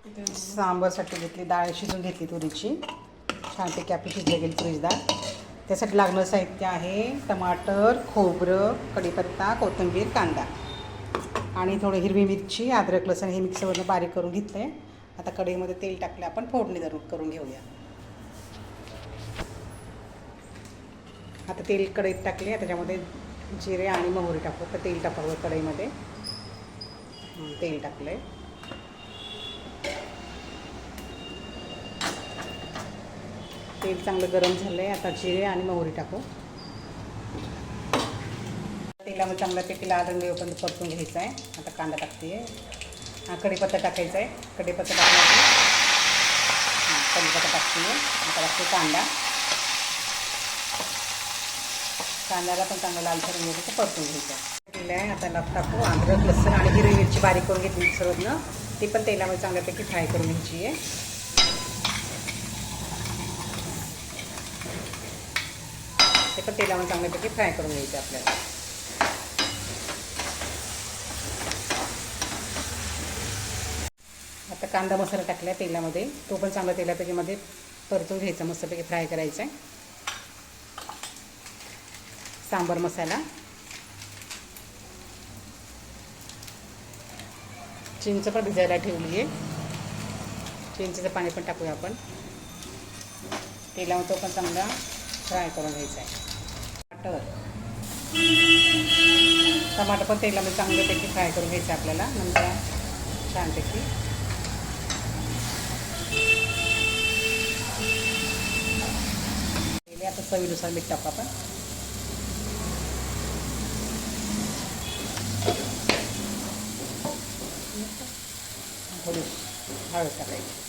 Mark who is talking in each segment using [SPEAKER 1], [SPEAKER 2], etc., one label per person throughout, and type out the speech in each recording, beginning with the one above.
[SPEAKER 1] सांबारसाठी घेतली डाळ, शिजून घेतली तुरीची, छानपैकी आपली शिजली गेली तुरीची डाळ. त्यासाठी लागणारं साहित्य आहे टमाटर, खोबरं, कढीपत्ता, कोथिंबीर, कांदा आणि थोडी हिरवी मिरची, अद्रक, लसूण हे मिक्सरवरून बारीक करून घेतलं आहे. आता कढईमध्ये तेल टाकले, आपण फोडणी करून घेऊया. आता तेल कढईत टाकले, त्याच्यामध्ये जिरे आणि मोहरी टाकू. तर तेल टाकावं कढईमध्ये. तेल टाकलं आहे. तेल चांगलं गरम झालं आहे. आता जिरे आणि मोहरी टाकू. तेलामध्ये चांगल्यापैकी लाल रंग येऊपर्यंत परतून घ्यायचा आहे. आता कांदा टाकते आहे. कढीपत्ता टाकायचा आहे. कढीपत्ता टाकण्याची कढीपत्ता टाकते आहे. आता टाकते कांदा. कांद्याला पण चांगलं लाल रंग येऊपर्यंत परतून घ्यायचं आहे. केलं आहे. आता टाकू अद्रक, लसूण आणि हिरवी मिरची बारीक करून घेतली मिक्सरवरनं. ती पण तेलामध्ये चांगल्यापैकी फ्राय करून घ्यायची आहे. ते पण तेलामध्ये चांगल्यापैकी फ्राय करून घ्यायचं आपल्याला. आता कांदा मसाला टाकला आहे तेलामध्ये. तो पण चांगला तेलापैकी मध्ये परतून घ्यायचा, मस्तपैकी फ्राय करायचा आहे. सांबार मसाला, चिंच पण भिजायला ठेवली आहे. चिंचेचं पाणी पण टाकूया आपण. तेलामध्ये तो पण चांगला फ्राय करून घ्यायचा आहे. टमाटर पण तेलामध्ये चांगल्यापैकी फ्राय करून घ्यायचं आपल्याला. नंतर छानपैकी आता चवीनुसार मीठ टाकू आपण. थोडी हळद टाकायची.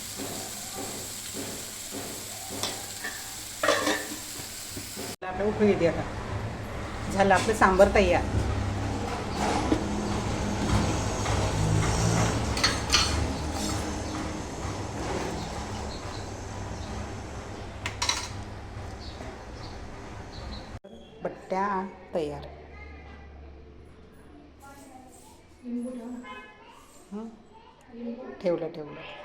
[SPEAKER 1] आपलं उकळी येते. आता झालं आपलं सांबार तयार. बट्ट्या तयार. ठेवलं.